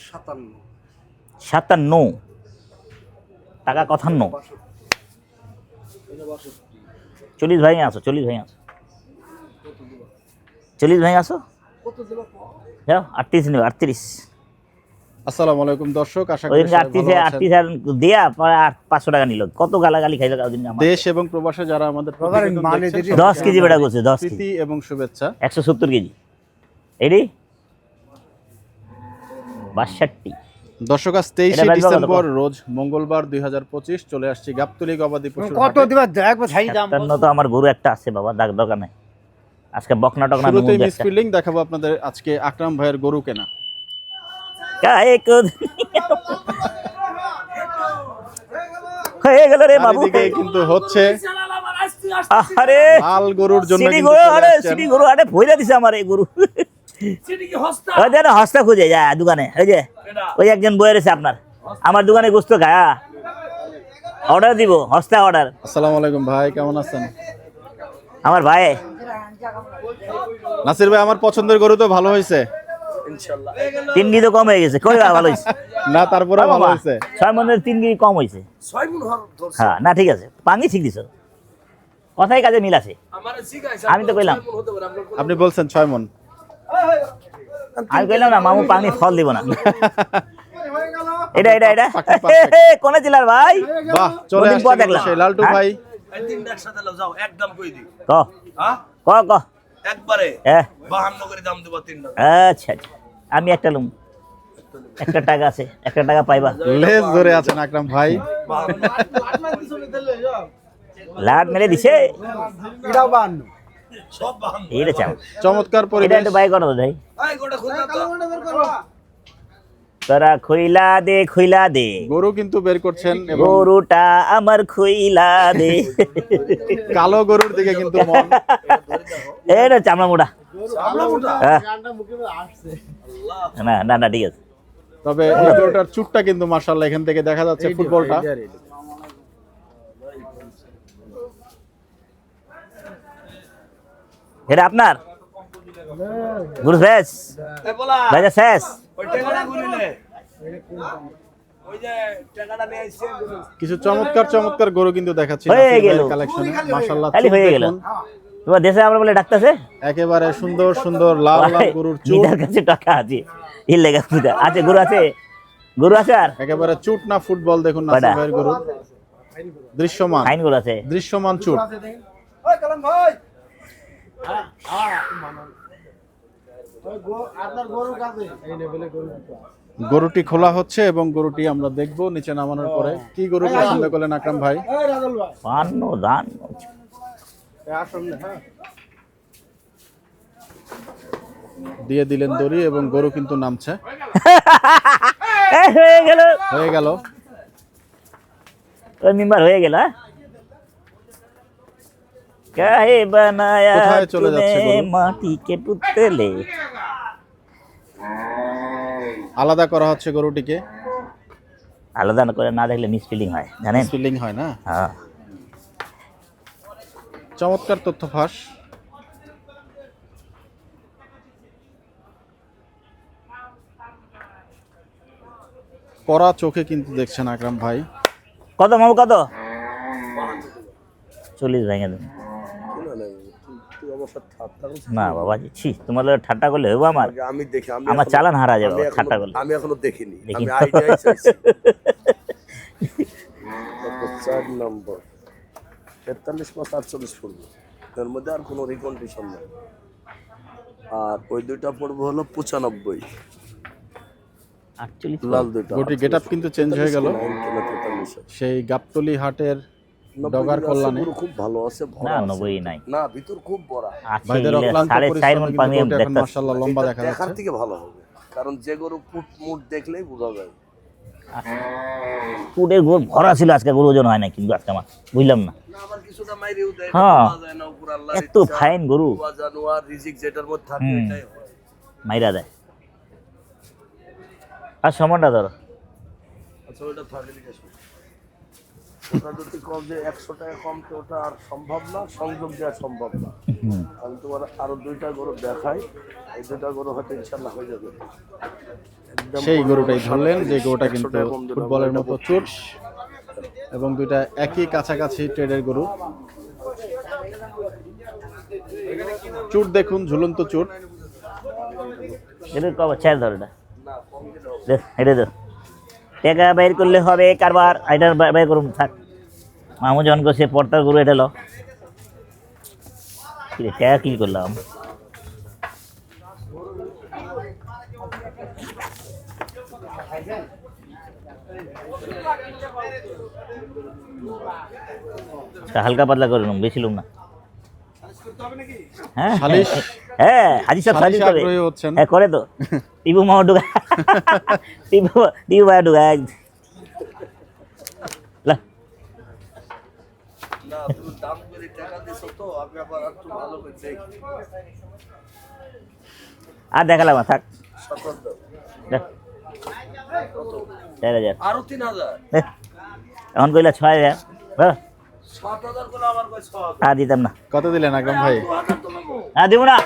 57 টাকা কথান্ন 40 ভাই আসো 40 ভাই আসো 40 ভাই আসো যাও 38 নিও 38 আসসালামু আলাইকুম দর্শক, আশা করি ওইদিনকে সবাই ভালো আছেন। 38 দেয়া পরে 500 টাকা নিল, কত গালাগালি খাইলো ওই দিন আমার। দেশ এবং প্রবাসে যারা আমাদের প্রতিবেদন দেখছেন, 10 কেজি বেড়া করছে 10 কেজি প্রীতি এবং শুভেচ্ছা। 170 কেজি এডি 62। দর্শক, আজ 23 ডিসেম্বর রোজ মঙ্গলবার 2025 চলে আসছি গাবতলী গবাদি পশুর কত দিবা দেখবো ছাই দাম তো আমার গরু একটা আছে বাবা, দাগ দরকার নাই। আজকে বকনা টকনা শুরুতেই মিসফিল্ডিং দেখাবো আপনাদের আজকে আকরাম ভাইয়ের গরু কেনা। হয়ে গেল রে বাবু, চারিদিকে কিন্তু হচ্ছে আরে লাল গরুর জন্য সিটি কিন্তু গরু, চলে আরে আসছেন। সিটি গরু আরে ভইরা দিছে আমার এই গরু। ওই যে হস্তা খুঁজে যায় দোকানে, ওই যে ওই একজন বয়ে রয়েছে আপনার, আমার দোকানে গোস্ত খায়, অর্ডার দিব হস্তা অর্ডার। আসসালামু আলাইকুম ভাই, কেমন আছেন? আমার ভাই নাসির ভাই, আমার পছন্দের গরু তো ভালো হয়েছে ইনশাআল্লাহ 3 কেজি তো কম হয়ে গেছে, কই ভালো হয়েছে না? তারপরে ভালো হয়েছে। 6 মনের 3 কেজি কম হয়েছে। 6 মণ হর ধরছে হ্যাঁ না ঠিক আছে, পাঙ্গি ঠিক দিছ, কথাই কাজে মিল আছে। আমারে শিখাইছে আমি তো কইলাম, হতে পারে আপনার আপনি বলছেন 6 মণ। আমি কইলাম না মামু পাঙ্গি ফল দিব না। এটা এটা এটা কোনে জেলার ভাই? বাহ, চলে কদিন পর আসছে দেখলাম। সেই লালটু হ্যাঁ? ভাই। তিনটা একসাথে লাও যাও একদম কই দি ক হ্যাঁ ক ক একবারে হ্যাঁ 52 করে দাম দেব তিনটা। আচ্ছা আচ্ছা, আমি একটা লুম, একটা টাকা আছে, একটা টাকা পাইবা। লেজ ধরে আছেন আকরাম ভাই। লাট মেরে দিছে এটাও 52 সব 52 এইটা চাও, চমৎকার এটা পরিবেশ। একটু বাই করো ভাই, এই গোটা খুলনা তো তোরা খইলা দে গরু কিন্তু বের করছেন এবং গরুটা আমার খইলা দে। কালো গরুর দিকে কিন্তু মন। এটা চামড়া মোটা, আমরা মোটা হ্যাঁ। না না না ঠিক আছে। তবে এই গরুটার চুটটা কিন্তু মাশাআল্লাহ এখান থেকে দেখা যাচ্ছে ফুটবলটা। এটা আপনার গুরু শেষ এই বলা ভাইজা শেষ। ওই টাকাটা গুলিলে ওই যে টাকাটা নিয়ে আইছে কিছু চমৎকার চমৎকার গরু কিন্তু দেখাচ্ছি হয়ে গেল। কালেকশনে মাশাআল্লাহ। খালি হয়ে গেল। তোমার দেশে আমরা বলে ডাকতেছে একেবারে সুন্দর সুন্দর লাল লাল গরুর চুট। মিটার কাছে টাকা আছে, এই লেগা পূজা আছে, গরু আছে, গরু আছে আর একেবারে চুট না ফুটবল, দেখুন নাসির ভাইয়ের গরু দৃশ্যমান ফাইন গরু আছে। দৃশ্যমান চুট। ওই কালাম ভাই গরুটি খোলা হচ্ছে এবং গরুটি আমরা দেখবো নিচে নামানোর পরে। কি গরু পছন্দ করলেন আকরাম ভাই? পান্ন ধান দিয়ে দিলেন দড়ি এবং গরু কিন্তু নামছে। হয়ে গেল, হয়ে গেল। ওই মেম্বার হয়ে গেল। কাহে বানায়া কোথায় চলে যাচ্ছে তূনে গরু? মাটি কে পুতলে, আলাদা করা হচ্ছে গরুটিকে। আলাদা করে না দেখলে মিসফিলিং হয় জানেন। ফিলিং হয় না। হ্যাঁ চমৎকার তথ্য ফাঁস। কড়া চোখে কিন্তু দেখছেন আকরাম ভাই। কত মামু কত? 40 ভেঙে দেন। না বাবা ছি, তোমার লোক ঠাট্টা করলে হইব আমার, আমি দেখি আমি আমার চালান হারা যাবে ঠাট্টা করলে। আমি এখনো দেখিনি দেখি। আমি আইডিয়াই চাইছি 4 নম্বর 43 পড়বে, এর মধ্যে আর কোনো রিকন্ডিশন নাই। আর ওই দুইটা পড়বে হলো 95 48 লাল দুইটা। গরুটির গেটআপ কিন্তু চেঞ্জ হয়ে গেল। 43 সেই গাবতলী হাটের ডগার কল্যাণে। খুব ভালো আছে, না ভরা আছে। 90 নাই না ভিতর খুব বড় আছে, ভাইদের অক্লান্ত 4.5 পরিশ্রমে মণ কিন্তু পানি গরুটি এখন দেখতেছি। মাশাআল্লাহ লম্বা দেখা দেখার যাচ্ছে। থেকে ভালো হবে, কারণ যে গরু ফুট মুট দেখলেই বোঝা যায়। পুটের গরু ভরা ছিল আজকে, গরু ওজন হয় না কিন্তু আজকে আমার বুঝলাম না। না আবার কিছুটা মাইরেও দেয়, হ্যাঁ। পাওয়া যায় না, উপর আল্লাহর এত ফাইন গরু ইচ্ছা, জানোয়ার রিজিক যেটার মধ্যে থাকে হুম। এটাই হয়। মাইরা দেয়। আর সমানটা ধরো, আচ্ছা ওটা থাকে দিকে আসো। ওটা যদি কম যে 100 টাকা কম তো ওটা আর সম্ভব না, সংযোগ দেওয়া সম্ভব না। আমি তোমার আরো 2টা গরু দেখাই, এই 2টা গরু হয়তো ইনশাল্লাহ হয়ে যাবে। একদম সেই গরুটাই ধরলেন, যে গরুটা 100 কিন্তু টাকা কম দিলাম, ফুটবলের ওটা মতো চুট এবং দুইটা একই কাছাকাছি ট্রেডের গরু। চুট দেখুন, ঝুলন্ত চুট। এটা কবে ছেড়ে ধর, এটা তো টাকা বাইর করলে হবে কারবার, এটা বাইর করুন থাক। মামু যখন করছে পর্তার গরু এটা লো, টাকা কি করলাম। হালকা পাতলা করে নুন, বেশি লুম না। হ্যাঁ সালিশ? হ্যাঁ হাজি সাহেব সালিশ করে। আগ্রহী হচ্ছেন? হ্যাঁ করে তো। টিপু মামা ঢুকা, টিপু ভাই ঢুকা না তুমি দাম করে টাকা দিছো তো, আমি আবার একটু ভালো করে দেখি। আর দেখালাম না, থাক। 17 দাও। দেখ। 4,000 আরো 3000। এখন কইলা 6,000, হ্যাঁ 7000 করে আবার কই 6। আর দিতাম না। কত দিলেন আকরাম ভাই? 2000 তো নেবো। আর দিব না।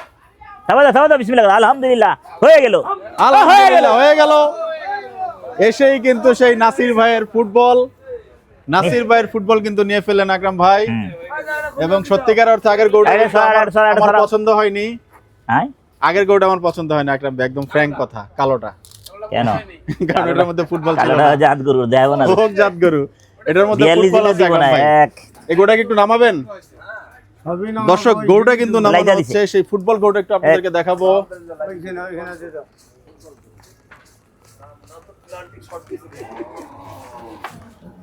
থামো বিসমিল্লাহ, আলহামদুলিল্লাহ হয়ে গেল। আলহামদুলিল্লাহ হয়ে গেল। এসেই কিন্তু সেই নাসির ভাইয়ের ফুটবল, নাসির ভাইয়ের ফুটবল কিন্তু নিয়ে ফেললেন আকরাম ভাই। এবং সত্যিকার অর্থে আগের গরুটা আরে সর, আমার পছন্দ হয়নি। হ্যাঁ আগের গরুটা আমার পছন্দ হয় না আকরাম ভাই, একদম ফ্র্যাঙ্ক কথা, কালোটা। কেন? কারণ এটার মধ্যে ফুটবল ছিল কালোটা না। জাত গরু দেব না। হোক জাত গরু, এটার মধ্যে 42 ফুটবল দিলে আছে দিব না। আকরাম ভাই। এক এই গরুটাকে একটু নামাবেন দর্শক, গরুটা কিন্তু নামানো লাইটা দিছে। হচ্ছে। সেই ফুটবল গরুটা একটু আপনাদেরকে দেখাবো।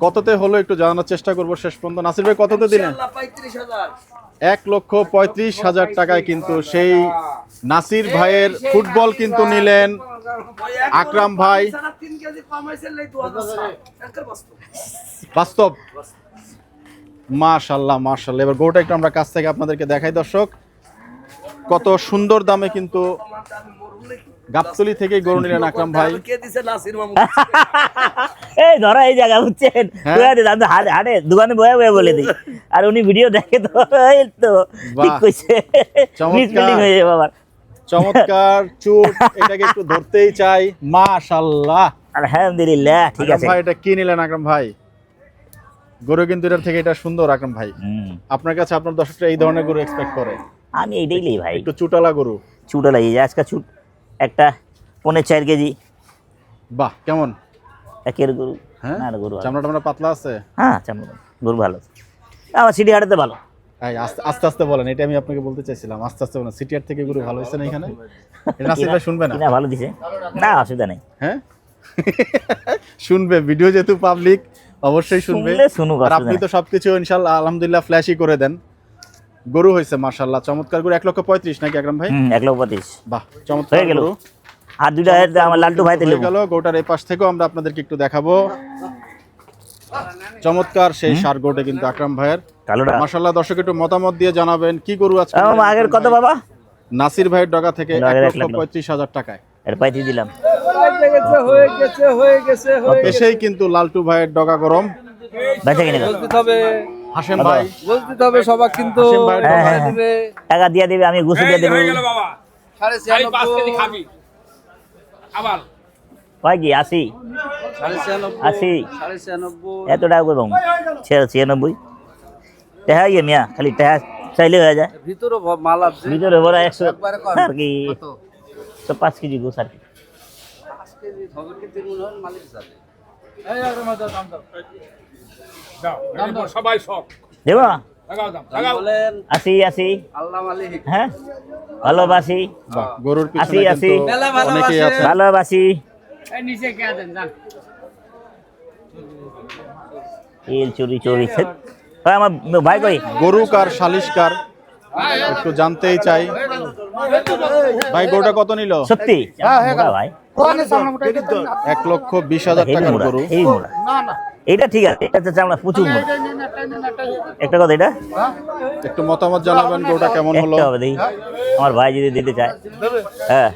কততে হলো একটু জানানোর চেষ্টা করবো শেষ পর্যন্ত। নাসির ভাই কততে দিলেন? ইনশাআল্লাহ 35000। 1,35,000 কিন্তু সেই নাসির ভাইয়ের ফুটবল কিন্তু নিলেন আকরাম ভাই। 3 কেজি কম হইছে লাই 2000। একটা বাস্তব। বাস্তব। মাশাআল্লাহ মাশাআল্লাহ। এবার গরুটা একটু আমরা কাছ থেকে আপনাদেরকে দেখাই দর্শক, কত সুন্দর দামে কিন্তু গাবতলী থেকে গরু নিলেন আকরাম ভাই। কে দিছে? নাসির মামু। এই ধরা এই জায়গা বুঝছেন, আমি হাটে দোকানে বয়ে বলে দিই, আর উনি ভিডিও দেখে তো এই তো ঠিক বাহ। কইছে। চমৎকার। মিসফিলিং হয়ে যাবে আবার। চমৎকার চুট, এটাকে একটু ধরতেই চাই। মাশাআল্লাহ আলহামদুলিল্লাহ ঠিক আকরাম আছে। ভাই এটা কি নিলেন আকরাম ভাই? গরু কিন্তু এটার থেকে এটা সুন্দর আকরাম ভাই। আপনার কাছে আপনার দর্শকরা এই ধরনের গরু এক্সপেক্ট করে? আমি এইটাই লই ভাই, একটু চুটালা গরু। ছুটা লাগিয়ে যায় আজকে ছুট একটা 4.5 কেজি বাহ, কেমন? একের গরু। হ্যাঁ না গরু ভালো। চামড়া টামড়া পাতলা আছে? হ্যাঁ চামড়া গরু ভালো আছে। আমার সিটি হাটেতে ভালো। এই আস্তে আস্তে বলেন, এটা আমি আপনাকে বলতে চাইছিলাম। আস্তে আস্তে বলেন, সিটিআর থেকে গরু ভালো হয়েছে না এখানে? এটা নাসির ভাই শুনবে না? কিনা ভালো দিছে, না অসুবিধা নেই। হ্যাঁ শুনবে, ভিডিও যেহেতু পাবলিক অবশ্যই শুনবে। শুনলে শুনুক, আর আপনি তো সবকিছু ইনশাআল্লাহ আলহামদুলিল্লাহ ফ্ল্যাশই করে দেন। গরু হয়েছে মাশাআল্লাহ, চমৎকার গরু। 1,35,000 নাকি আকরাম ভাই? 1,25,000 বাহ, চমৎকার হয়ে গেল। গরু। আর দুইটা আমার লালটু ভাই হয়ে গেল। গরুটার এই পাশ থেকেও আমরা আপনাদেরকে একটু দেখাবো। চমৎকার সেই সার গরুটা কিন্তু আকরাম ভাইয়ের। কালোটা মাশাআল্লাহ। দর্শক একটু মতামত দিয়ে জানাবেন কি গরু আজকে আগের কত বাবা? নাসির ভাইয়ের ডগা থেকে আগের 1,35,000 টাকায়। এর পাইতে দিলাম। এসেই কিন্তু লালটু ভাইয়ের ডগা গরম। বেচা কিনে হাশেম ভাই বলতে তবে সবাক কিন্তু হাশেম ভাইয়ের ডগা। হ্যাঁ, দিবে টাকা দিয়ে দিবে, আমি গুছু দিয়ে দেবো। 96,5 কয় কি 80? 80 96,5 এত টাকা করবো 96 টাকা ইয়ে মিয়া, খালি টাকা চাইলে হয়ে যায়। ভিতরে মাল আছে ভিতরে বড় 100 একবারে কম। আর কি 5 কেজি গোস আর কি। 5 কেজি হবে কি 3 মন হয় মালিক সাথে সবাই সব দেবো বলেন 80 আল্লাহ মালিক। হ্যাঁ ভালোবাসি, বাহ, গরুর পিছনে 80, কিন্তু 80 মেলা অনেকেই আছে। ভালোবাসি। তেল চুরি চুরি আমার ভাই কই? গরু কার সালিশকার একটু জানতেই চাই। ভাই গরুটা কত নিল? সত্যি মোটা ভাই, 1,20,000 হেভি টাকার মোটা, গরু। হেভি মোটা। এটা ঠিক আছে, এটা তো আমরা প্রচুর মোটা। একটা কথা, এটা একটু মতামত জানাবেন গরুটা কেমন হলো। একটা হবে দেখি, আমার ভাই যদি দিতে চায়। হ্যাঁ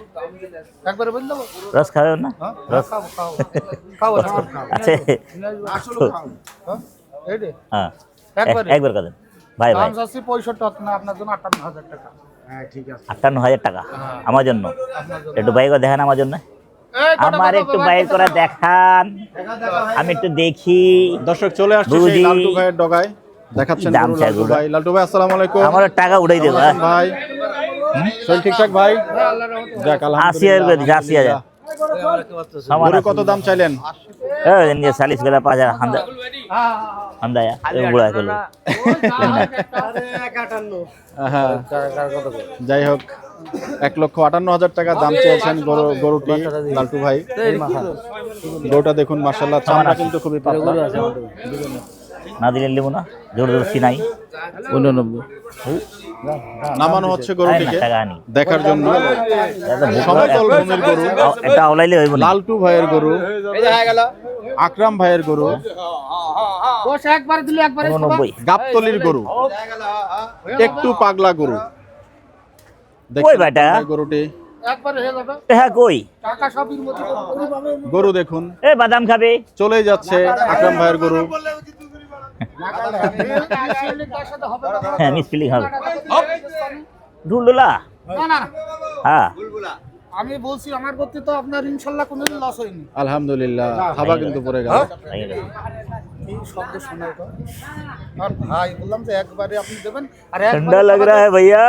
রস খাবেন না? রস আচ্ছা হ্যাঁ একবার করেন ভাই ভাই 58,000 টাকা আমার জন্য একটু বাইক দেখান আমার জন্য আমার একটু বাইক করে দেখান আমি একটু দেখি দর্শক চলে আসছে বুঝি। সেই লালটু ভাইয়ের ডগায় দেখাচ্ছেন দাম গরু চাই লালটু গরু। ভাই। লালটু ভাই আসসালামু আলাইকুম। আমার টাকা উঠাই দেবো হ্যাঁ? ভাই শরীর ঠিকঠাক ভাই? যাক 80,000 করে দিচ্ছি 80,000 সমান গরু কত দাম চাইলেন? 40 করে 5,000 হান্দা বুড়া করলো হ্যাঁ, যাই হোক 1,58,000 টাকা দাম চেয়েছেন গরুটি লালটু ভাই। গরুটা দেখুন মাশাআল্লাহ, চামড়া কিন্তু খুবই পাতলা। না দিলে নেবো না জোরদস্তি নাই নামানো হচ্ছে গরুটিকে টাকা আনি দেখার জন্য। সমতল ভূমির গরু, এটা আওলাইলে হইব না লালটু ভাইয়ের গরু, আকরাম ভাইয়ের গরু, 90 গাবতলির গরু, একটু পাগলা গরু। কই বেটা? গরুটি হ্যাঁ কই গরু দেখুন এ বাদাম খাবে চলে যাচ্ছে আকরাম ভাইয়ের গরু। হ্যাঁ মিসফিলিং হবে ঢুলডুলা হ্যাঁ আমি বলছি আমার করতে তো আপনার ইনশাল্লাহ কোনো লস হয়নি। আলহামদুলিল্লাহ থাবা কিন্তু পড়ে গেল। কি শব্দ শোনা তো আর ভাই বললাম যে একবারে আপনি দেবেন আর ठंडा लग रहा है भैया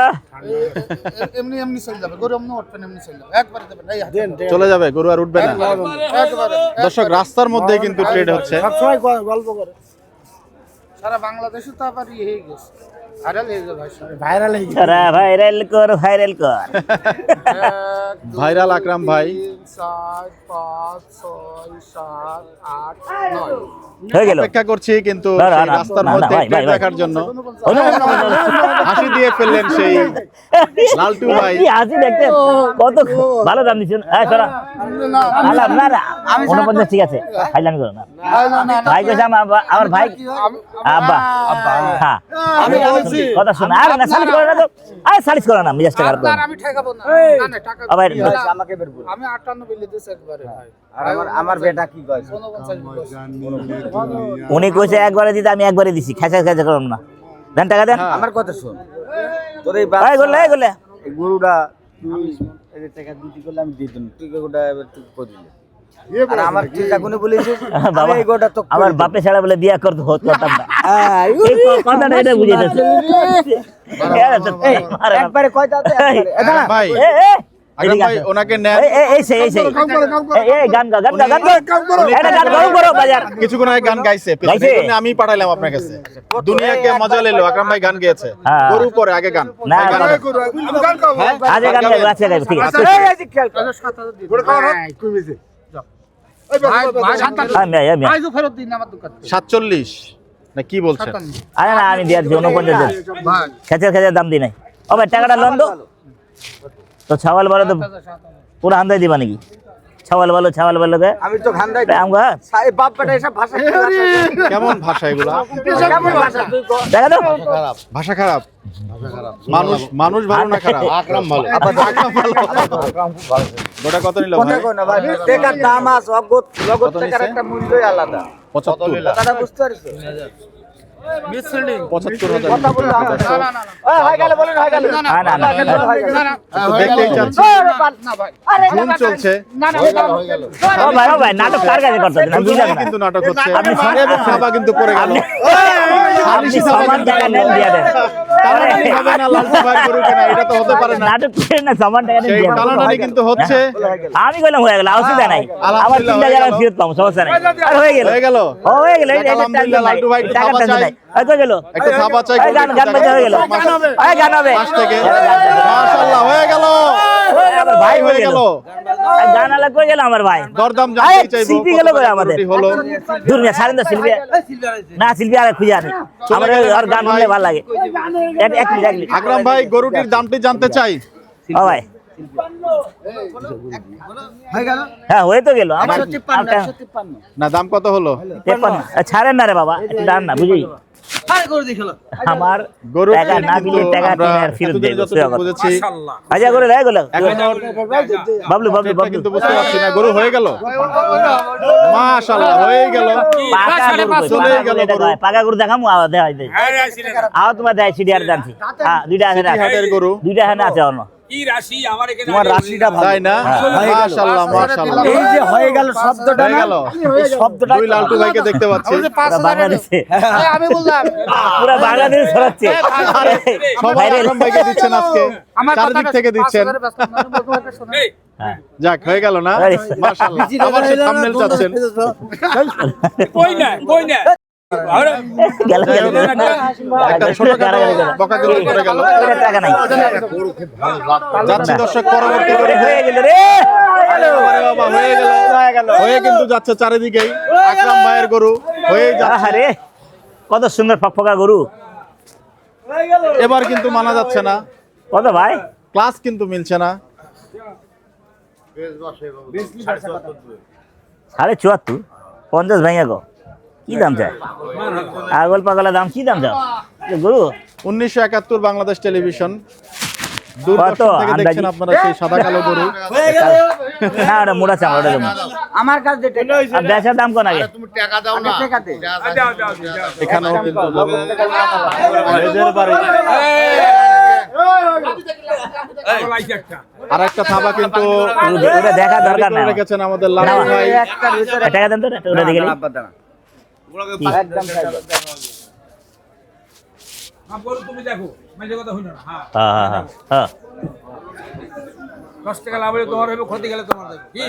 এমনি এমনি চলে যাবে গরু এমনি উঠবেন এমনি চলে যাবে একবারে দেবেন এই হাতে চলে যাবে গরু আর উঠবে না। একবারে দর্শক রাস্তার মধ্যেই কিন্তু ট্রেড হচ্ছে। সবসময় গল্প করে সারা বাংলাদেশে তো আবার ইয়ে হয়ে গেছে ভাইরাল হয়ে গেছে ভাইরাল হয়ে अरे वायरल कर ভাইরাল আকরাম ভাই 4 5 6 7 8 9 হয়ে গেল অপেক্ষা করছি কিন্তু না, না, সেই না, রাস্তার না, না, মধ্যে ভাই, ট্রেড ভাই, ভাই। দেখার জন্য ও না, না, না, না, না। হাসি দিয়ে ফেললেন সেই লালটু ভাই। কি হাসি দেখতে কত ভালো দাম দিচ্ছেন হ্যাঁ সরা আলাম না না 49 ঠিক আছে খাইলাম করো না ভাই কইছে আমার ভাই আব্বা হ্যাঁ আমি বলছি কথা শোনা আরে না সালিশ করে না তো আরে সালিশ করে না মিজাজটা খারাপ করে আর আমি ঠেকাবো না না না টাকা আবার আমাকে বের করো। আমি 58 বিলে দিছি একবারে ভাই আর আমার বেটা কি কয়? 49 উনি কইছে একবারে দিতে আমি একবারে দিছি খেচা খেচা করলাম না দেন টাকা দেন আমার কথা শোন, তোর এই এই করলে এই করলে এই গরুটা তুই এই যে টাকা দিতে করলে আমি দিয়ে দিন, তুই গরুটা এবার তুই করে দিলে। আর আমার চিন্তা কোনে বলেছিস বাবা আমি এই গরুটা তো আমার বাপে ছাড়া বলে বিয়া করতে হতো করতাম না এই কথাটা এটা বুঝাইতেছে একবারে কয় দাও তো একবারে। আকরাম ভাই আকরাম ভাই ওনাকে নেন। এই গান গা এটা গান করো বাজার কিছুক্ষণ আগে গান গাইছে গাইছে? এই জন্য আমি পাঠাইলাম আপনার কাছে। দুনিয়াকে মজা লেলো আকরাম ভাই গান গেয়েছে। হ্যাঁ। গরু পরে আগে গান। না গান না, হ্যাঁ? আজ গান গাইবো আজকে গাইবো ঠিক আছে আমি আইজো ফেরত দিন আমার দোকান 47 না কি বলছেন? আরে না আমি দিয়ার 49 দিন ভাই খেচার খেচার দাম দি নাই ও ভাই টাকাটা লোন দো তো ছাওয়াল বলো তো পুরো হান্দাই দিবা নাকি ছাওয়াল বলো কে আমি তো খান্দাই আমগা সাই বাপ বেটা এসব ভাষা কি ভাষা? কেমন ভাষা এগুলা? কেমন ভাষা তুই কর? দেখা তো ভাষা খারাপ। মানুষ ভালো না খারাপ? আকরাম ভালো। আকরাম ভালো। গোটা কত নিল কথা ভাই? কই না ভাই, টাকার দাম আছে, নগদ কত টাকার নিছে? একটা মূল্যই আলাদা। 75 কথাটা বুঝতে পারছো? 75,000 কথা বললে হবে না। না না না ওই হয়ে গেল বলেন, হয়ে গেল। না না না না না তো দেখতেই চাচ্ছি না ভাই জুন চলছে। না না ও ভাই নাটক কার কাছে করতেছেন আমি বুঝলাম না কিন্তু নাটক হচ্ছে এবং সাবা কিন্তু পড়ে গেল। আপনি সমান টাকা নেন দিয়া দেন তাহলে কি হবে না লালটু ভাই গরু কেনা? এটা তো হতে পারে না। নাটক করেন না সমান টাকা নেন সেই দিয়া দেন টানাটানি কিন্তু হচ্ছে। আমি কইলাম হয়ে গেল অসুবিধা নাই আবার আলহামদুলিল্লাহ 3টা হয়ে জায়গা গেল। ফিরত পাবো সমস্যা নাই আর হয়ে গেল হয়ে গেল। হয়ে গেল এটা আলহামদুলিল্লাহ, লালটু ভাই একটু টাকা থাবা টেনশন চাই। নাই এই কই গেল একটু থাবা চাই। এই গান বাজা হয়ে গেল এই গান হবে পাশ থেকে মাশাআল্লাহ হয়ে গেল। আমার ভাই হয়ে গেল। এই গান আলা কই গেল আমার ভাই দরদাম জানতে চাইবো। শিল্পী গেল কই আমাদের গরুটি হলো দুনিয়া ছাড়েন তো শিল্পী না শিল্পী আর খুঁজে আনে আমার আর গান শুনলে ভালো লাগে এক মিনিট আকরাম ভাই গরুটির দামটি জানতে চাই। ও ভাই হয়ে গেল। হ্যাঁ হয়ে তো গেল আমার 153, 153 না দাম কত হলো? 53 ছাড়েন না রে বাবা একটু দাঁড়ান না বুঝি আমার গরু টাকা না কিন্তু দিলে টাকা আমরা তুমি আর ফেরত এতদিন দেবে যতটুকু বুঝেছি আচ্ছা করে দেয় গুলো এখনো বাবলু বাবলু এটা বাবলু কিন্তু বুঝতে পারছি না গরু হয়ে গেল মাশাআল্লাহ হয়ে গেল পাকা গরু কই, চলেই পাকা গেল গরু এটা গরু। কয়, পাকা গরু দেখামু আবার দেখাই দেই আও তোমার দেয় সিডিআর জানছি দুইটা আছে না হাটের গরু দুইটা আছে না আছে অন্য কি রাশি আমার এখানে তোমার রাশিটা ভালো তাই না মাশাআল্লাহ মাশাআল্লাহ এই যে হয়ে গেল শব্দটা হয়ে না গেল এই শব্দটা দুই লালটু ভাইকে দেখতে পাচ্ছি পুরা বাংলাদেশে আমি বললাম পুরা বাংলাদেশ ছড়াচ্ছে সবাই আকরাম ভাইকে দিচ্ছেন আজকে আমার চারিদিক থেকে দিচ্ছেন এই, হ্যাঁ যাক হয়ে গেল না মাশাআল্লাহ আবার সে থাম্বনেল চাচ্ছেন কই না কই না আরে, গেল গেল একটা ছোটখাটো বকাগিরি করে গেল ওটা টাকা নাই যাচ্ছি দর্শক পরবর্তী করে হয়ে গেল রে আরে বাবা হয়ে গেল হয়ে কিন্তু যাচ্ছে চারিদিকেই আকরাম ভাইয়ের গরু হয়ে যাচ্ছে আরে কত সুন্দর ফকফকা গরু এবার কিন্তু মানা যাচ্ছে না কত ভাই ক্লাস কিন্তু মিলছে না 74.5 50 ভাইয়া গো কি দাম চাই আগল পাগলা দাম কি দাম চাও এ গরু 1971 বাংলাদেশ টেলিভিশন কত দূরদর্শন থেকে আন্দাজি? দেখছেন আপনারা সেই সাদা কালো গরু না ওটা মোড়া চাম ওটা দেবো আমার কাছে যেটা আর বেচার দাম কোন আগে টাকাতে যাও যাও যাও এখানেও কিন্তু গরু মেয়েদের বাড়ি ভালো লাগছে একটা আর একটা থাবা কিন্তু ওটা দেখা দরকার করে না রেখেছেন আমাদের লালু ভাই একটার ভিতরে টাকা দেন তো ওটা দেখে আব্বা দাঁড়া একদম খাইবে হ্যাঁ বলো তুমি দেখো মেজে কথা হইল না হ্যাঁ হ্যাঁ হ্যাঁ হ্যাঁ 10 টাকা লাভ হলে তোমার হবে ক্ষতি গেলে তোমার দেবে কি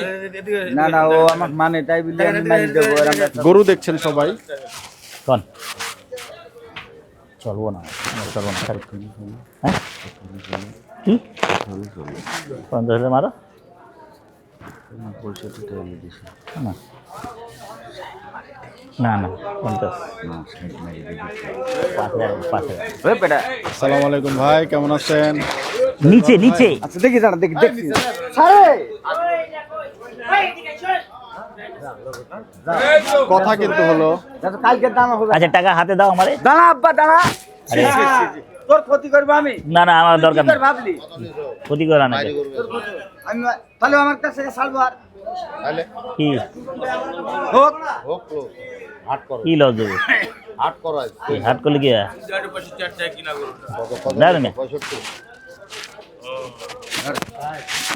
না না ও আমাকে মানে তাই বলি আমি মাইন দেবো আর আমরা গরু দেখছেন সবাই কোন চলবো না চলবো না হ্যাঁ কি 50 মারো না না 50 5,000 ওই বেটা আসসালামু আলাইকুম ভাই কেমন আছেন নিচে নিচে আচ্ছা দেখি দাঁড়া দেখি দেখছি সারে কথা কিন্তু হলো দাদা কালকে দাম হবে আচ্ছা টাকা হাতে দাও আমারে দাঁড়া আব্বা দাঁড়া আরে তোর ক্ষতি করবো আমি না না আমার দরকার কি নেই করে ভাবলি ক্ষতি করা না আমি তাহলে আমার কাছে সালবো আর কি হোক কি লস দেবো হাট করলে কি হয়? দাঁড়ান না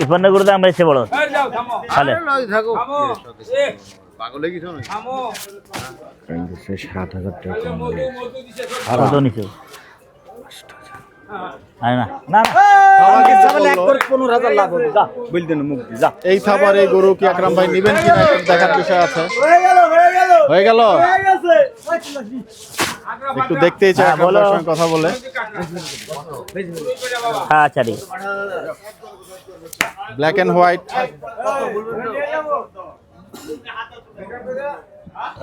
ইফান্ন করতে আমরা এসে বড় এই যাও থামো তাহলে থামো এ পাগল হয়ে গেছো থামো মধু দিছে সব কত নিচে আরে না না না আমাকে সামনে 1 করে 15,000 লাভ হবে যা বলতে না মুখ দি যা এই থাবার এই গরু কি আকরাম ভাই নেবেন কিনা একটু দেখার বিষয় আছে হয়ে গেল একটু দেখতেই চাই হ্যাঁ, আকরাম বলো। ভাইয়ের সঙ্গে কথা বলে হ্যাঁ আচ্ছা ঠিক আছে। ব্ল্যাক এন্ড হোয়াইট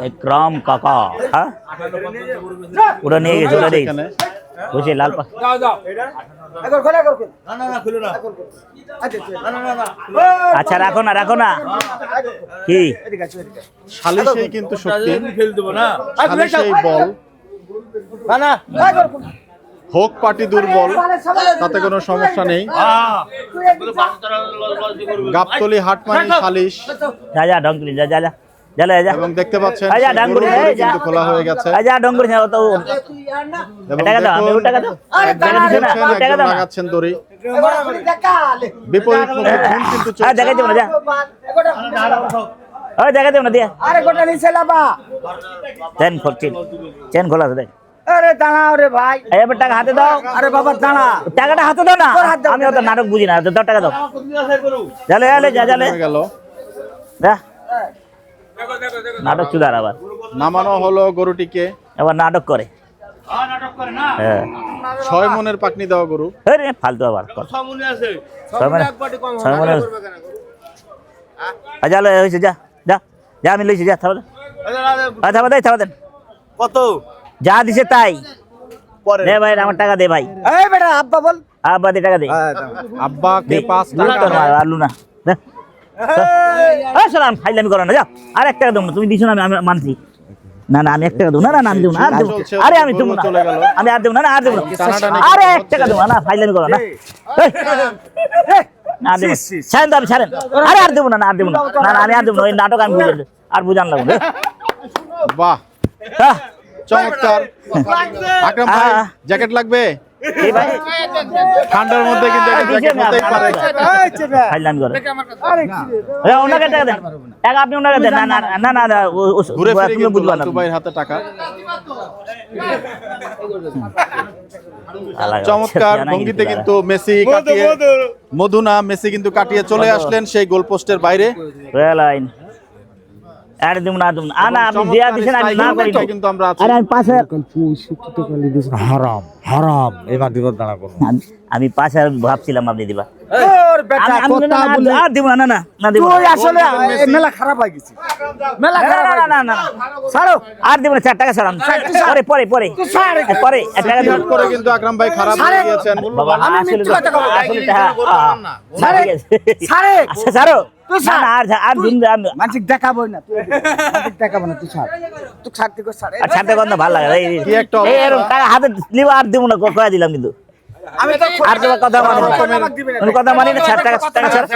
একরাম কাকা হ্যাঁ ওটা নিয়ে গেছে ওটা নিয়ে এখানে বসে লাল পা যাও যাও একবার খোলা কর আচ্ছা রাখো না কি এদিকে আছে এদিকে সালিশেই কিন্তু শক্তি সালিশেই বল না না হোক পার্টি দুর্বল তাতে কোনো সমস্যা নেই গাবতলি হাট মানে সালিশ যা যা ডঙ্গরি যা যা যা যা যা এবং দেখতে পাচ্ছেন আচ্ছা, সেই ডাঙ্গুরি, গরুগুলো এই যা। কিন্তু খোলা হয়ে গেছে যা ডঙ্গরি যা তো এবং টাকা দাও আমি দেখুন, টাকা দাও একজন টাকা দিছো না দেখছেন, টাকা একজন দাও না লাগাচ্ছেন দড়ি বিপরীত মুখে ধুন কিন্তু হ্যাঁ চলছে দেখাই দেবো না যা ওই দেখাই দেবো না দিয়া আরে গোটা নিচে লাবা চেন খোলা আছে দেখ আরে দাঁড়াও রে ভাই এবার টাকা হাতে দাও আরে বাবা দাঁড়া টাকাটা হাতে দাও না আমি অত নাটক বুঝি না দাও টাকা দাও জালে জালে যা জালে হয়ে গেল যা দেখো দেখো দেখো নাটক চুদার আবার নামানো হলো গরুটিকে আবার নাটক করে হ্যাঁ 6 মনের পাকনি দেওয়া গরু আরে ফালতু আবার কর। ছয় মনে জালে হয়েছে যা যা যা আমি লইছি যা থাবা থাবা দেন কত যা দিছে তাই দে ভাই আমার টাকা দে ভাই এই বেটা আব্বা বল আব্বা দে টাকা দে আব্বাকে 5 দূর টাকা কর আলু না দে সালাম ফাইলামি করো না যা আর 1 টাকা দাও না তুমি দিছো না আমি মানছি না না আমি 1 টাকা দেবো না, না না আমি দেবো না, আর দেবো না। আরে আমি দেবো না, চলে গেল। আমি আর দেবো না, না আর দেবো না, টানাটানি আরে করতে 1 টাকা দেবো না, না ফাইলামি করো না, এই, না আর দেবো না। ছাড়েন তো, আপনি ছাড়েন, আরে আর দেবো না, না আর দেবো না, না না আমি আর দেবো না, ওই নাটক আমি বুঝান আর বুঝান লাগবে। বাহ, চমৎকার। আকরাম ভাই জ্যাকেট লাগবে? এই ভাই ঠান্ডার মধ্যে কিন্তু একটা জ্যাকেট হতেই পারে। ফাইলামি করে, ওনাকে টাকা দেন, টাকা আপনি ওনাকে দেন, না না না না না ঘুরে ফিরে তুমি কিন্তু বুঝবা না, লালটু ভাইয়ের হাতে টাকা। আলাদা চমৎকার জানা ভঙ্গিতে তারা। কিন্তু মেসি কাটিয়ে, মধু না মেসি কিন্তু কাটিয়ে চলে আসলেন সেই গোল পোস্টের বাইরে। রয়্যাল আইন আর দেবো না, দেবো না, না আপনি দেয়া দিছেন, আমি না করি না। কিন্তু আমরা আছি। আরে আমি 5,000 হারাম হারাম এবার দিব দাঁড়া করো আমি 5,000 ভাবছিলাম আপনি দিবা। ওর বেটা আমি- আমি কথা না, না, বলে আর দেবো না, না না না দেবো না। তুই আসলে মেলা খারাপ হয়ে গেছে মেলা না, খারাপ না, না, না, না, ছাড়ো, আর দেবো না, 4 টাকা ছাড়ান, পরে পরে পরে পরে 1 টাকা দেবো। হঠাৎ করে কিন্তু আকরাম ভাই খারাপ হয়ে গিয়েছেন। বাবা আমি আসলে মিথ্যা কথা বলবো। আসলে হ্যাঁ, ছাড়ে, ঠিক আছে। ছাড়ে। আচ্ছা ছাড়ো, তুই না ছাড়। না আর দিন মানসিক দেখাবো না তুই মানসিক দেখাবো না তুই ছাড় তুই ছাড়তে কর ছাড় আর ছাড়তে গন্ধ ভালো লাগে এই কি একটা এই এরকম টাকা হাতে নিব আর দেবো না, কয়ে দিলাম কিন্তু আমি তো আর তোমার কথা মানি না, তুমি কথা মানি না, 4 টাকা টাকা ছাড়ো,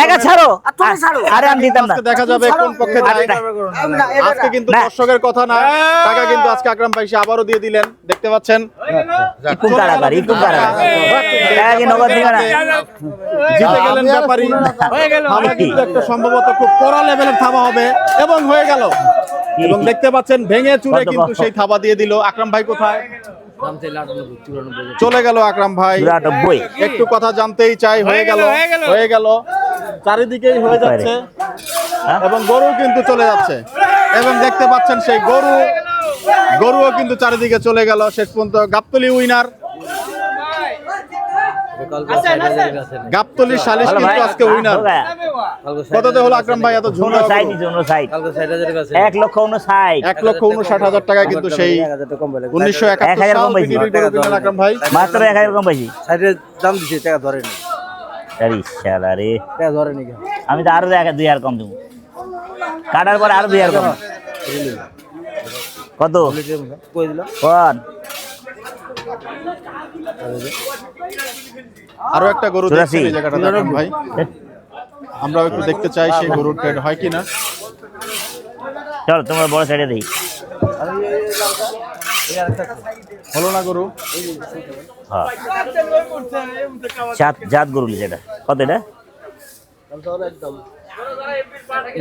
টাকা ছাড়ো, আর তুমি ছাড়ো। আরে আমি দিতাম না। আজকে দেখা যাবে কোন পক্ষে যায়। আজকে কিন্তু না। দর্শকের কথা না, টাকা কিন্তু আজকে আকরাম ভাই সে আবারও দিয়ে দিলেন, দেখতে পাচ্ছেন। ইকুম কারাগার, ইকুম কারাগার, টাকা কি নগদ দিবে না? জিতে গেলেন ব্যাপারী। থাবা কিন্তু একটা সম্ভবত খুব কড়া লেভেলের থাবা হবে এবং হয়ে গেল। এবং দেখতে পাচ্ছেন ভেঙে চুরে কিন্তু সেই থাবা দিয়ে দিল। আকরাম ভাই কোথায় চলে গেল? আকরাম ভাই 94 একটু কথা জানতেই চাই। হয়ে গেল, হয়ে গেল, চারিদিকেই হয়ে যাচ্ছে এবং গরু কিন্তু চলে যাচ্ছে এবং দেখতে পাচ্ছেন সেই গরুও কিন্তু চারিদিকে চলে গেল। শেষ পর্যন্ত গাবতলী উইনার, গাবতলী সালিশ ভালো ভাই, কিন্তু আজকে উইনার। हो गया। কততে হলো আকরাম ভাই? এত ঝুমরা 59 নিচে, 59 1,59,000 1,59,000 টাকায় কিন্তু সেই 1971 1000 সাল কম পাইছি। বিনিয়োগ করে দিলেন আকরাম ভাই। মাত্র 1000 কম পাইছি। সাইডে দাম দিছে টাকা ধরে নি আরে শালা রে, টাকা ধরে নি আমি তো আরো 2000 কম দেবো, কাটার পরে আরো 2000 কম। কত কই দিল কোন আরো একটা গরু 84 দেখছেন এই জায়গাটাতে আকরাম ভাই, আমরা একটু দেখতে চাই সেই গরুর ট্রেড হয় কিনা। চল তোমরা বড় সাইডে দেই। হলো না গরু? হ্যাঁ জাত গরু লিছে এটা। কত এটা?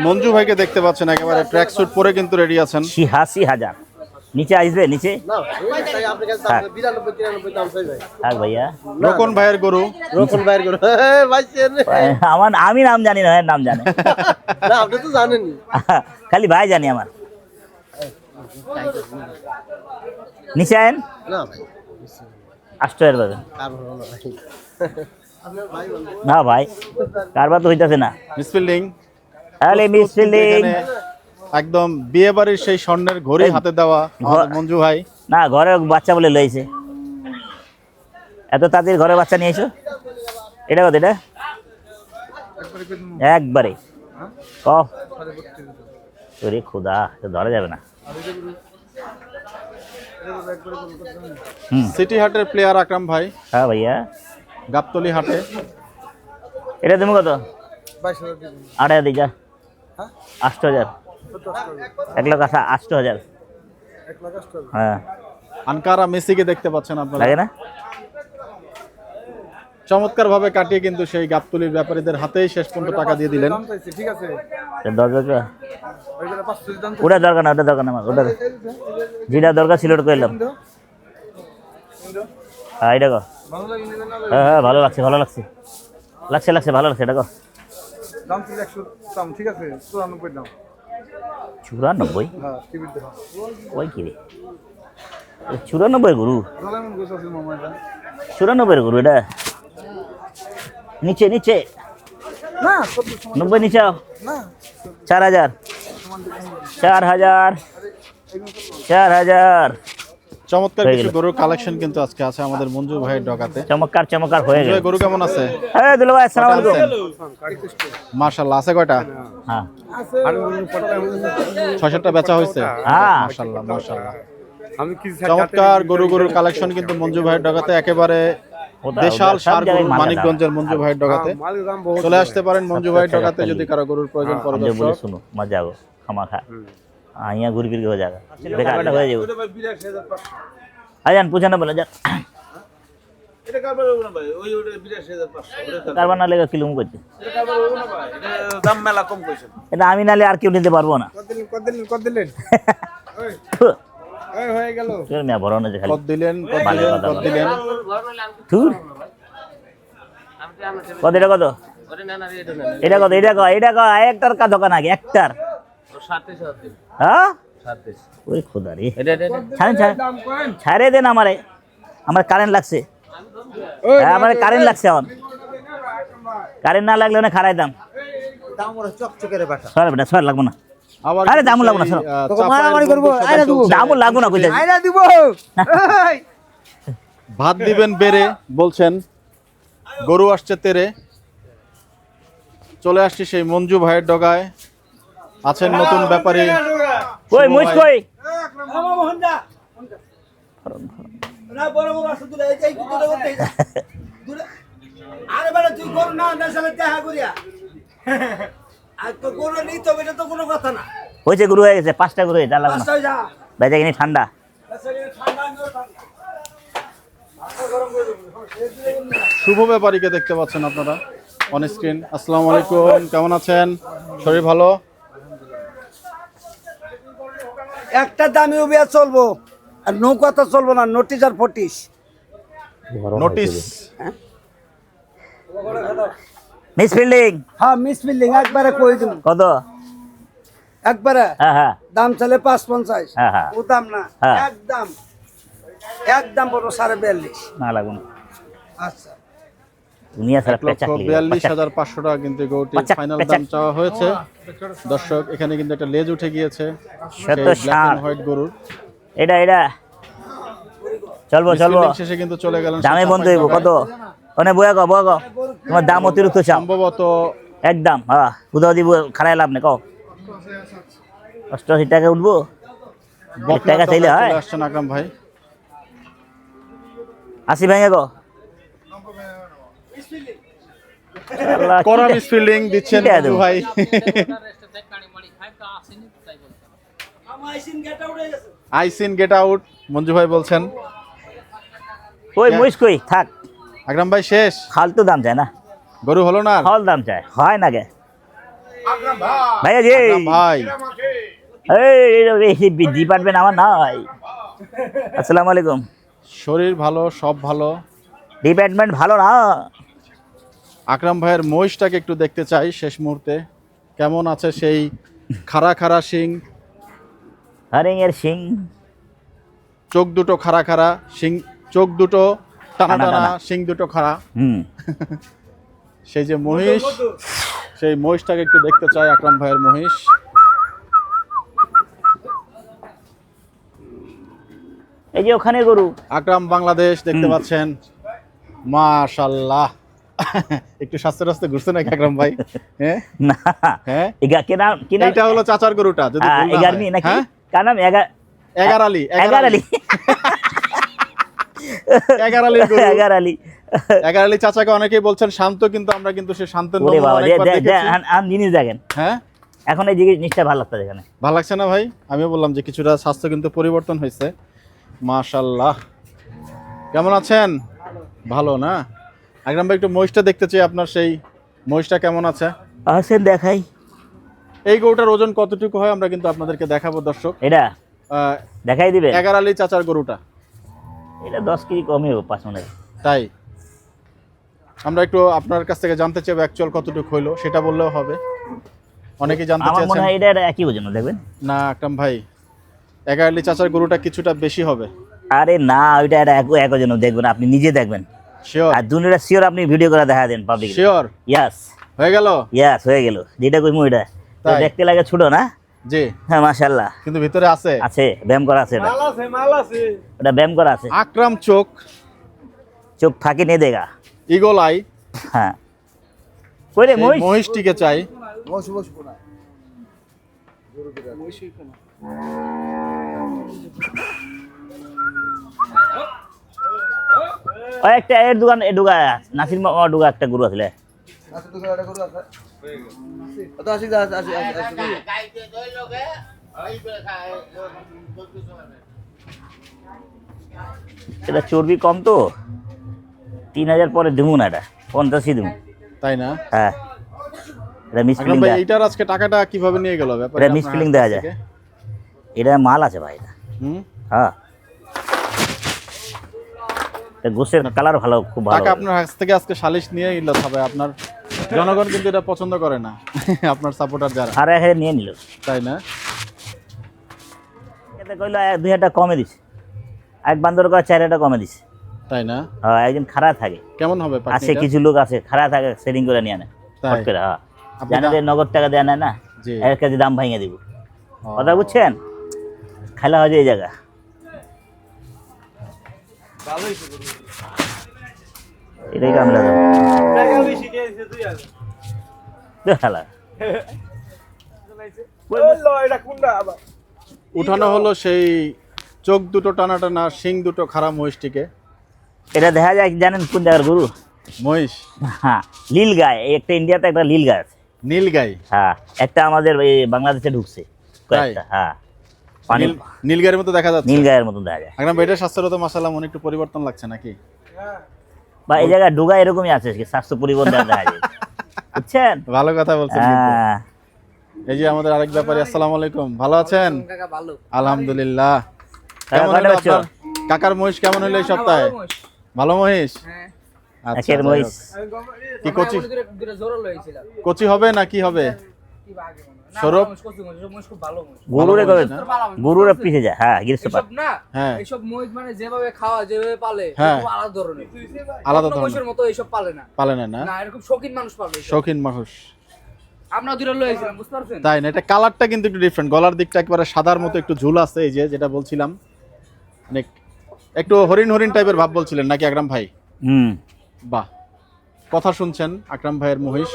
মঞ্জু ভাইকে দেখতে পাচ্ছেন একেবারে ট্র্যাক স্যুট পরে কিন্তু রেডি আছেন। 86,000 নিচে আসবে, নিচে থাক ভাইয়া। রোকন ভাইয়ের গরু। রকম বাইর করো আমার আমি নাম জানি না, এর নাম জানে না আপনি তো জানেনই খালি ভাই জানি আমার। নিচে আয়েন, না ভাই 8000 পাবেন। আর হলো না ভাই আপনার ভাই বলবো না ভাই কারবার তো হইতাছে না। মিসফিল্ডিং তাহলে মিস ফিল্ডিং একদম বিয়ে বাড়ির সেই স্বর্ণের ঘড়ি হাতে দেওয়া আমাদের মঞ্জু ভাই। না, ঘরে বাচ্চা বলে লইছে, এত তাড়াতাড়ি ঘরে বাচ্চা নিয়ে এসো। এটা কত? এটা একবারে কফ তোরে খোদা, তো ধরা যাবে না। সিটি হাটের প্লেয়ার আকরাম ভাই, হ্যাঁ ভাইয়া। গাবতলী হাটে। এটা তুমি কত? 22,000 8,000 দিই যা। 8,000 1,08,000 হ্যাঁ আনকারা মেসিকে দেখতে পাচ্ছেন আপনারা, লাগে না? চমৎকার ভাবে কাটিয়ে কিন্তু সেই গাবতলীর ব্যাপারীদের হাতেই শেষ পর্যন্ত টাকা দিয়ে দিলেন। ঠিক আছে 10,000 ওইগুলো 500 দাম ওটা দরকার না, ওটা দরকার না আমার, ওটা যেটা দরকার ছিল ওটা করলাম। হ্যাঁ এটা কো, ভালো লাগে নেবেন না হ্যাঁ হ্যাঁ ভালো লাগছে, ভালো লাগছে, লাগছে ভালো লাগছে। এটা কো দাম ছিল 100 দাম ঠিক আছে 94 দাম 94? হ্যাঁ টিভির দাম ওই কি রে, 94 গরু? জলামন গোছ আছে মামা এটা 94 গরু এটা? নিচে নিচে না 14 90 নিচে আও। না 4,000 4,000 4,000 চমৎকার হয়ে কিছু গেল। গরুর কালেকশন কিন্তু আজকে আছে আমাদের মঞ্জু ভাইয়ের ডগাতে। চমৎকার হয়ে মঞ্জু গেল। ভাই, গরু কেমন আছে? হ্যাঁ দুলা ভাই আসসালামু আলাইকুম। মাশাআল্লাহ, আছে কয়টা? হ্যাঁ 6-7টা বেচা হয়েছে। হ্যাঁ মাশাআল্লাহ মাশাআল্লাহ, চমৎকার গরুর কালেকশন কিন্তু মঞ্জু ভাইয়ের ডগাতে। একেবারে দেশাল সব সার গরু, জায়গায় মাল মানিকগঞ্জের মঞ্জু ভাইয়ের ডগাতে চলে আসতে পারেন। মঞ্জু ভাইয়ের ডগাতে যদি কারো গরুর প্রয়োজন পড়ে मुझे बोले দর্শক, सुनो मत जाओ खामा खा हाँ यहाँ घूर फिर के हो जाएगा बेकार हो जाएगा अजान पूछा ना बोला जा কারবার না লেগে কিলো করতে দাম মেলা কম কইছেন। এটা আমি নালে আর কেউ নিতে পারবো না কত দিলেন হয়ে গেল তোর মিয়া বড় না যে খালি কত দিলেন ভালো কথা বলো। দিলেন? ধুর কত এটা কত এটা কত এটা কত একটার কা দোকান আগে একটার হ্যাঁ ওই খোদা রে ছাড়ে দেন আমারে আমার কারেন্ট লাগছে আমার কারেন্ট লাগছে এখন কারেন্ট না লাগলে না খারাই দাম সর বেটা সর লাগবো না আবার আরে দাম লাগবো না সর মারামারি করবো, আইনা দেবো। দাম লাগবো না কইতে আইনা দিব। ভাত দিবেন বেড়ে বলছেন, গরু আসছে তেরে। চলে আসছি সেই মঞ্জু ভাইয়ের ডগায়, আছেন নতুন ব্যাপারী। কই মুইস কই আরে বেটা তুই গরু না নেশালে দেখা করিয়া আর তো গরু নেই তো এটা তো কোনো কথা না হয়েছে গুরু হয়ে গেছে 5টা গুরু হয়েছে লাগবো না পাঁচটায় যা বেজে কিনি ঠান্ডা শুভ ব্যাপারীকে দেখতে পাচ্ছেন আপনারা অন স্ক্রিন। আসসালামু আলাইকুম, কেমন আছেন? শরীর ভালো? একটা দামি উবিয়া চলবো আর নৌকা তো চলবো না, নোটিশ আর ফটিশ। নোটিস মিস ফিল্ডিং হ্যাঁ মিস বিল্ডিং একবারে কই দিন, কত একবারে হ্যাঁ দাম চলে 5.50। হ্যাঁ ও দাম না, হ্যাঁ। একদম বড় 42.5। না লাগবো না আচ্ছা দুনিয়া সারা পেঁচা 1,42,500 টাকা কিন্তু গরুটির পাচাক, ফাইনাল পাচাক। দাম চাওয়া হয়েছে। দর্শক, এখানে কিন্তু একটা লেজ উঠে গিয়েছে শত ব্ল্যাক ষাট। এন্ড হোয়াইট গরুর। এটা চলবো মিসফিল্ডিং শেষে কিন্তু চলে গেলেন দামে সেই বন্ধ হইব চাপাই কত ওনে বয়া গো তোমার দাম অতিরিক্ত চাও সম্ভবত একদম হ্যাঁ উদাও দিব খারাই লাভ নেই কও 88 টাকা উঠবো বকনার টাকা চাইলে দোকানে হয় চলে আসছেন আকরাম ভাই। 80 ভেঙে গো আল্লাহ, করা কি- মিসফিল্ডিং দিচ্ছেন কি দেয়া মঞ্জু দেবো? ভাই। আইসিন গেট আউট মঞ্জু ভাই বলছেন। ওই মুইস কই থাক আকরাম ভাই শেষ, ফালতু দাম চায় না গরু হলো না আর? ফল দাম চায় হয় না গে ভাইয়া জি আকরাম ভাই এই ডিপার্টমেন্ট আমার নাই আসসালামু আলাইকুম শরীর ভালো, সব ভালো। ডিপার্টমেন্ট ভালো না আকরাম ভাইয়ের মহিষটাকে একটু দেখতে চাই শেষ মুহূর্তে, কেমন আছে সেই খাড়া খাড়া শিং, হরিং এর সিং চোখ দুটো খাড়া খাড়া, শিং চোখ দুটো টানা টানা টানা, টানা। শিং দুটো খাড়া, হুম সেই যে মহিষ, সেই মহিষটাকে একটু দেখতে চাই আকরাম ভাইয়ের মহিষ। এই যে ওখানে গরু আকরাম বাংলাদেশ দেখতে পাচ্ছেন, মাশাআল্লাহ। একটু স্বাস্থ্য রাস্তে ঘুরছে নাকি আকরাম ভাই? হ্যাঁ না হ্যাঁ, এগা কি নাম এইটা হলো চাচার গরুটা যদি ভুল না এগারমি হয়। নাকি হ্যাঁ, কার নাম এগার আলী, এগার আলী এগার আলীর গরু। এগার আলী এগার আলী চাচাকে অনেকেই বলছেন শান্ত, কিন্তু আমরা কিন্তু সে শান্তের ওরে নমুনা বাবা অনেকবার দেখেছি। আম জিনিস দেখেন হ্যাঁ, এখন এই জিনিসটা ভালো লাগছে এখানে ভালো লাগছে না ভাই? আমিও বললাম যে কিছুটা স্বাস্থ্য কিন্তু পরিবর্তন হয়েছে। মাশাআল্লাহ, কেমন আছেন? ভালো না? আকরাম ভাই একটু মহিষটা দেখতে চাই, আপনার সেই মহিষটা কেমন আছে? আসেন দেখাই এই গরুটার ওজন কতটুকু হয় আমরা কিন্তু আপনাদেরকে দেখাবো দর্শক। এটা দেখাই দিবে এগার আলী চাচার গরুটা, এটা 10 কেজি কমই হবে 5 মিনিট তাই আমরা একটু আপনার কাছ থেকে জানতে চাইবো অ্যাকচুয়াল কতটুকু হইলো, সেটা বললেও হবে। অনেকেই জানতে আমার মনে চাইছেন। হয় এটা একই ওজন দেখবেন না আকরাম ভাই, এগার আলী চাচার গরুটা কিছুটা বেশি হবে। আরে না ওইটা এক ওজন দেখবেন আপনি নিজে দেখবেন শিওর? আর দুনিয়াটা শিওর আপনি ভিডিও করে দেখা দেন পাবলিক শিওর ইয়াস হয়ে গেল? হয়ে গেল যেটা কইমু এটা তো তাই? দেখতে লাগে ছোট না জি হ্যাঁ মাশাআল্লাহ কিন্তু ভিতরে আছে আছে, ব্যায়াম করা আছে এটা। ওটা ব্যায়াম করা আছে। আকরাম চোখ, চোখ ফাঁকি নিয়ে দেগা। ইগল আই, হ্যাঁ কই রে সেই মহিষ? মহিষটিকে চাই। ওই একটা এর দোকান এ ডুগা নাসির মামা ডুগা একটা গরু আছে এটা চর্বি কম তো 3000 পরে দেবো না, এটা 50ই দেবো। তাই না? হ্যাঁ এটা আকরাম মিসফিলিং ভাই দেয়, এইটার আজকে টাকাটা কিভাবে নিয়ে গেল ব্যাপারে? এটা মিসফিলিং দেওয়া যায়। এটা মাল আছে ভাই এটা। হুম, হ্যাঁ এটা গোসের কালার ভালো, খুব ভালো। টাকা আপনার কাছ থেকে আজকে সালিশ নিয়ে নিল তবে আপনার জনগণ কিন্তু এটা পছন্দ করে না আপনার সাপোর্টার যারা, আর এখানে নিয়ে নিল, তাই না? এতে কইলো 2000 কমে দিছে, এক বান্দর করে 4000 কমে দিছে। তাই না? হ্যাঁ একদিন খারাপ থাকে, কেমন হবে আছে পাখিটা? কিছু লোক আছে খারাপ থাকে, সেটিং করে নিয়ে নেয় তাই? ফট করে। হ্যাঁ আপনি জানে যে নগদ টাকা দেয় না, জি। 1 কেজি দাম ভাঙিয়ে দিব। ও। কথা বুঝছেন? খেলা হয় যে এই জায়গা এটাই কামলা দাও খেলা উঠানো হলো সেই চোখ দুটো টানা টানা, শিং দুটো খারাপ মহিষটিকে। এটা দেখা যায় জানেন কোন জায়গার গরু? মহিষ হ্যাঁ লীল গায়, এই একটা ইন্ডিয়াতে একটা লীল গায় আছে। নীলগাই। হ্যাঁ একটা আমাদের এই বাংলাদেশে ঢুকছে কয়েকটা। হ্যাঁ পানি নীলগাইয়ের মতো দেখা যাচ্ছে। নীল গায়ের মতন দেখা যায়। আকরাম ভাই, এটা স্বাস্থ্যের তো মাশাআল্লাহ মনে একটু পরিবর্তন লাগছে নাকি? বা এই জায়গায় ডুগা এরকমই আছে, স্বাস্থ্য পরিবর্তন দেখা যায়, বুঝছেন? ভালো কথা বলছেন কিন্তু। হ্যাঁ এই যে আমাদের আরেক ব্যাপারী, আসসালামু আলাইকুম, ভালো আছেন? আলহামদুলিল্লাহ। কাকা কেমন কয়টা হলো বেচছো? আপনার কাকার মহিষ কেমন হলো এই সপ্তাহে? ভালো মহিষ? আচ্ছা, একের যাই মহিষ। হোক। কি কচি হবে না কি হবে? সরব গরুরে ভালো মহিষ কবে না? গরুরে পিছে যায়। হ্যাঁ গ্রীষ্মপাত। না হ্যাঁ এইসব মহিষ মানে যেভাবে খাওয়া যেভাবে পালে হ্যাঁ। এরকম আলাদা ধরনের, আলাদা অন্য ধরনের। মহিষের মতো এইসব পালে না। পালে না না? না এরকম শৌখিন মানুষ পাবে এইসব। শৌখিন মানুষ। আমরা দুটো লয়েছিলাম, বুঝতে পারছেন? তাই না? এটা কালারটা কিন্তু একটু ডিফারেন্ট, গলার দিকটা একেবারে সাদার মতো একটু ঝুল আছে, এই যে যেটা বলছিলাম, অনেক একটু হরিণ হরিণ টাইপের ভাব বলছিলেন নাকি আকরাম ভাই? হুম বাহ, কথা শুনছেন আকরাম ভাইয়ের মহিষ।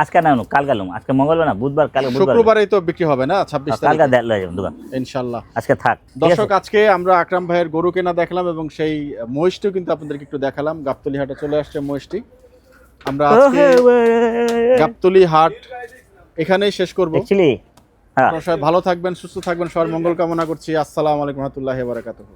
আজকে না কাল গেলাম, আজকে মঙ্গলবার না বুধবার, কালকে বুধবার, শুক্রবারেই তো বিক্রি হবে না 26 কালকে তারিখে লয়ে যাবেন দোকান। ইনশাআল্লাহ। আজকে থাক ঠিক আছে? দর্শক, আজকে আমরা আকরাম ভাইয়ের গরু কেনা দেখলাম এবং সেই মহিষটিও কিন্তু আপনাদেরকে একটু দেখালাম। গাবতলী হাটে চলে আসছে মহিষটি। আমরা আজকে গাবতলী হাট এখানেই শেষ করব। অ্যাকচুয়ালি হ্যাঁ আপনারা সবাই ভালো থাকবেন, সুস্থ থাকবেন, সবার মঙ্গল কামনা করছি। আসসালামু আলাইকুম ওয়া রাহমাতুল্লাহি ওয়া বারাকাতুহু।